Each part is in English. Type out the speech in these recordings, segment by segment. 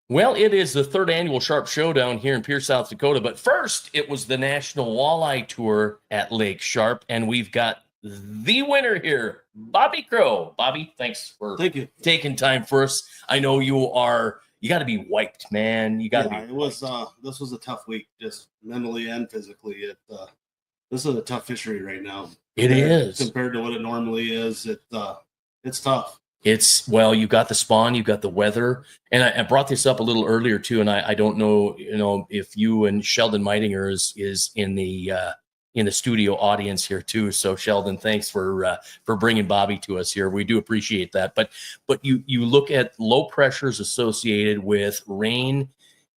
Well, it is the third annual Sharpe Showdown here in Pierce, South Dakota. But first, it was the National Walleye Tour at Lake Sharpe, and we've got the winner here, Bobby Crow. Bobby, thanks for Thank you. taking time for us. I know you got to be wiped, man. You got to be. It was this was a tough week, just mentally and physically. This is a tough fishery right now. It is compared to what it normally is. It's tough. Well, you got the spawn, you got the weather, and I brought this up a little earlier too. And I don't know, if you and Sheldon Meitinger is in the studio audience here too. So Sheldon, thanks for bringing Bobby to us here. We do appreciate that. But you look at low pressures associated with rain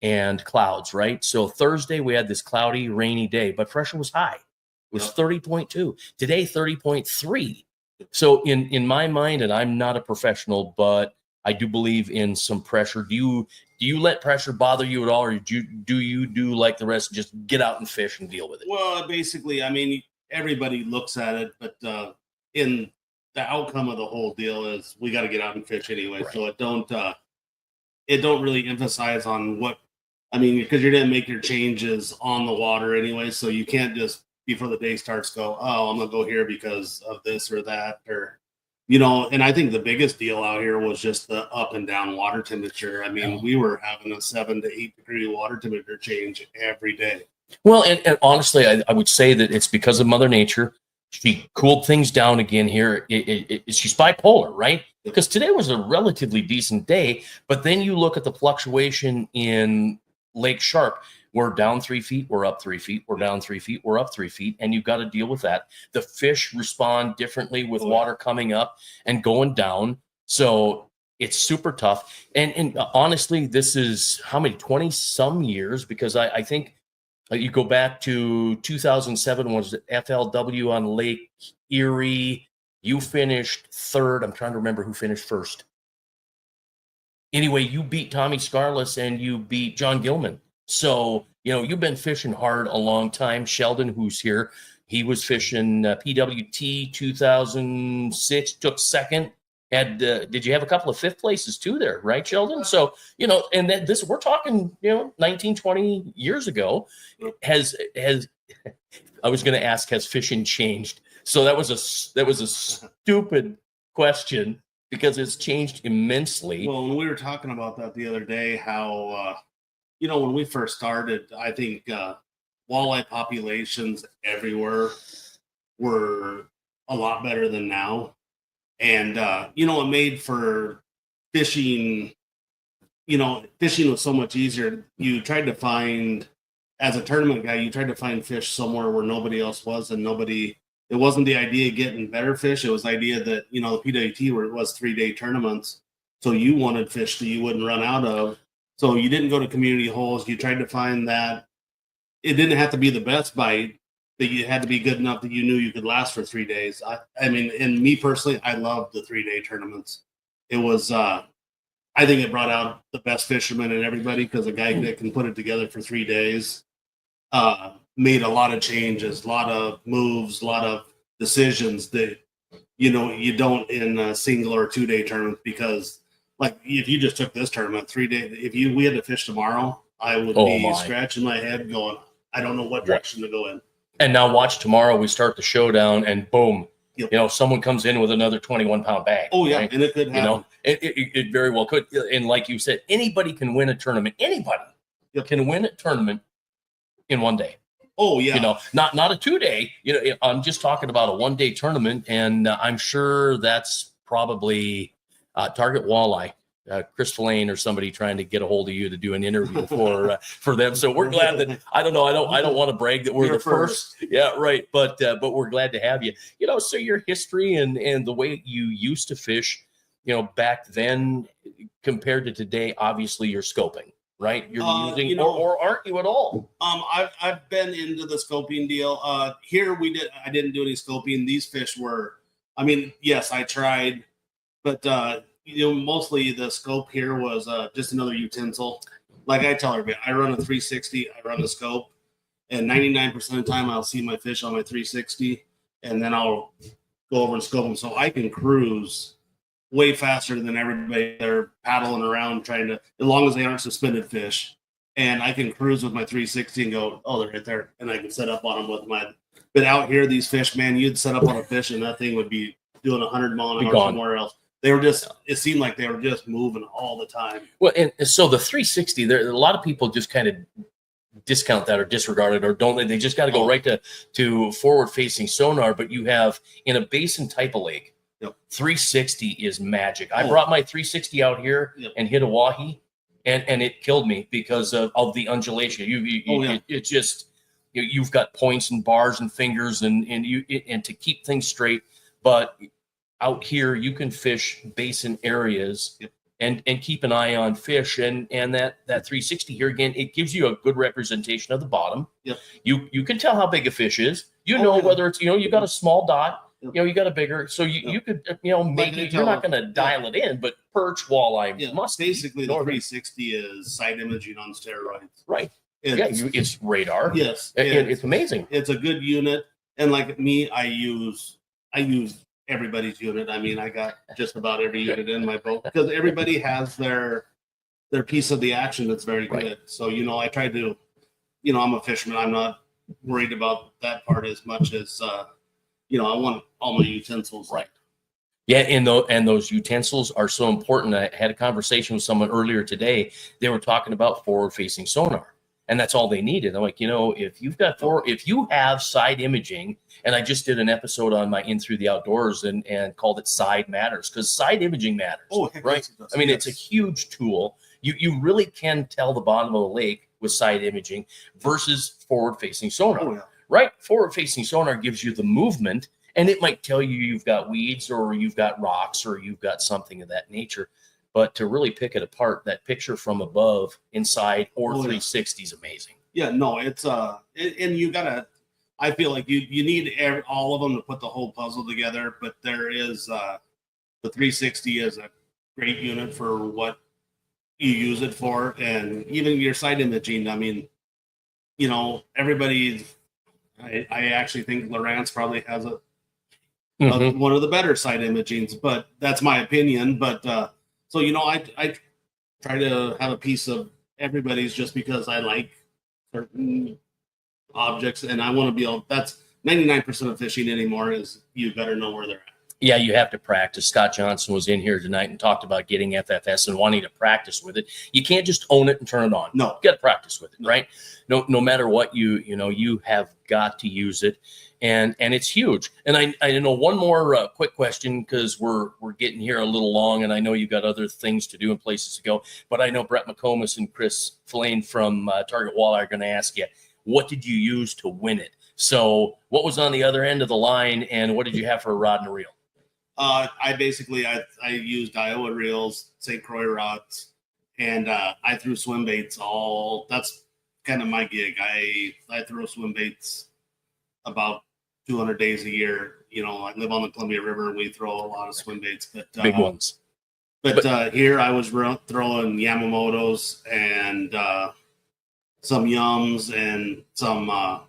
and clouds, right? So Thursday we had this cloudy, rainy day, but pressure was high. It was 30.2. Today 30.3. So in my mind, and I'm not a professional, but I do believe in some pressure. Do you let pressure bother you at all, or do you do like the rest, just get out and fish and deal with it? Well, basically, I mean, everybody looks at it, but in the outcome of the whole deal is we got to get out and fish anyway. Right. So it don't really emphasize on what, I mean, because you're gonna make your changes on the water anyway, so you can't just before the day starts go, oh, I'm gonna go here because of this or that, or and I think the biggest deal out here was just the up and down water temperature. I mean, we were having a 7 to 8 degree water temperature change every day. Well, and honestly, I would say that it's because of Mother Nature. She cooled things down again here. She's bipolar, right? Because today was a relatively decent day, but then you look at the fluctuation in Lake Sharpe. We're down 3 feet, we're up 3 feet, we're down 3 feet, we're up 3 feet, and you've got to deal with that. The fish respond differently with water coming up and going down. So it's super tough. And honestly, this is how many, 20 some years, because I think you go back to 2007 was FLW on Lake Erie. You finished third. I'm trying to remember who finished first. Anyway, you beat Tommy Scarless and you beat John Gilman. So, you've been fishing hard a long time. Sheldon, who's here, he was fishing PWT 2006, took second. Did you have a couple of fifth places too there, right, Sheldon? So, and then we're talking, 19, 20 years ago. Has I was going to ask, has fishing changed? So that was a stupid question because it's changed immensely. Well, when we were talking about that the other day, how when we first started, I think walleye populations everywhere were a lot better than now. And, it made for fishing, fishing was so much easier. You tried to find, as a tournament guy, you tried to find fish somewhere where nobody else was, and it wasn't the idea of getting better fish. It was the idea that, the PWT where it was 3-day tournaments. So you wanted fish that you wouldn't run out of. So you didn't go to community holes. You tried to find that it didn't have to be the best bite, but you had to be good enough that you knew you could last for 3 days. I mean, and me personally, I loved the 3-day tournaments. It was, I think it brought out the best fishermen in everybody because a guy that can put it together for 3 days made a lot of changes, a lot of moves, a lot of decisions that, you don't in a single or 2-day tournament because like if you just took this tournament 3 days, we had to fish tomorrow, I would be scratching my head going, I don't know what direction to go in. And now watch tomorrow, we start the showdown and boom, someone comes in with another 21-pound bag. Oh yeah. Right? And it could happen. It very well could. And like you said, anybody can win a tournament. Anybody can win a tournament in 1 day. Oh yeah. Not a 2-day, I'm just talking about a 1-day tournament. And I'm sure that's probably Target Walleye, Chris Filane or somebody trying to get a hold of you to do an interview for them. So we're glad that I don't want to brag that we're the first. Yeah, right. But we're glad to have you. So your history and the way you used to fish, back then compared to today, obviously you're scoping, right? You're using or aren't you at all? I've been into the scoping deal. Here I didn't do any scoping. These fish were, I mean, yes, I tried, but mostly the scope here was just another utensil. Like I tell everybody, I run a 360, I run the scope, and 99% of the time I'll see my fish on my 360, and then I'll go over and scope them. So I can cruise way faster than everybody. They're paddling around trying to, as long as they aren't suspended fish. And I can cruise with my 360 and go, oh, they're right there. And I can set up on them with my, but out here, these fish, man, you'd set up on a fish and that thing would be doing 100 miles an hour somewhere else. They were just, it seemed like they were just moving all the time. Well, and so the 360, there, a lot of people just kind of discount that or disregard it, or don't they just got to go right to forward facing sonar. But you have in a basin type of lake, 360 is magic. I brought my 360 out here and hit a wahi, and it killed me because of the undulation. It just, you've got points and bars and fingers and to keep things straight. But out here, you can fish basin areas and keep an eye on fish. And that 360 here, again, it gives you a good representation of the bottom. You can tell how big a fish is. Whether it's, you got a small dot, you got a bigger. So you could, maybe you're not going to dial it in, but perch, walleye, must basically the 360 is side imaging on steroids. Right. It's radar. Yes. It's amazing. It's a good unit. And like me, I use everybody's unit. I mean, I got just about every unit in my boat because everybody has their piece of the action that's very good. So, I try to, I'm a fisherman. I'm not worried about that part as much as, I want all my utensils. Right. Yeah, and those utensils are so important. I had a conversation with someone earlier today. They were talking about forward-facing sonar, and that's all they needed. I'm like, if you have side imaging, and I just did an episode on my In Through the Outdoors and called it Side Matters, because side imaging matters. Oh, right. I mean, it's a huge tool. You really can tell the bottom of the lake with side imaging versus forward-facing sonar. Oh, yeah. Right? Forward-facing sonar gives you the movement, and it might tell you've got weeds or you've got rocks or you've got something of that nature. But to really pick it apart, that picture from above, inside, or 360 is amazing. Yeah, no, it's and you gotta. I feel like you need all of them to put the whole puzzle together. But there is the 360 is a great unit for what you use it for, and even your side imaging. I mean, everybody. I actually think Lowrance probably has one of the better side imagings, but that's my opinion. But so I try to have a piece of everybody's just because I like certain objects and I want to be able. That's 99% of fishing anymore is you better know where they're at. Yeah, you have to practice. Scott Johnson was in here tonight and talked about getting FFS and wanting to practice with it. You can't just own it and turn it on. No, you got to practice with it, right? No matter what you have got to use it, and it's huge. And I know one more quick question because we're getting here a little long, and I know you got other things to do and places to go. But I know Brett McComas and Chris Flane from Target Walleye are going to ask you, what did you use to win it? So what was on the other end of the line, and what did you have for a rod and a reel? I used Iowa reels, St. Croix rods, and I threw swim baits that's kind of my gig. I throw swim baits about 200 days a year. I live on the Columbia River and we throw a lot of swim baits, but big ones. But here I was throwing Yamamoto's and some Yums and some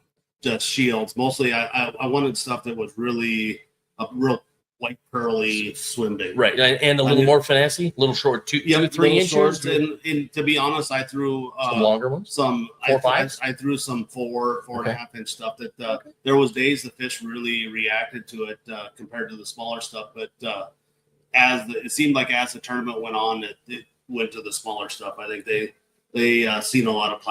just shields. Mostly I wanted stuff that was really a real white pearly swim bait, right? And a little more finessey, little short, 2-3 inches. And to be honest, I threw some longer ones, some 4-5s. I threw some 4.5 inch stuff. That there was days the fish really reacted to it compared to the smaller stuff. But it seemed like as the tournament went on, it went to the smaller stuff. I think they seen a lot of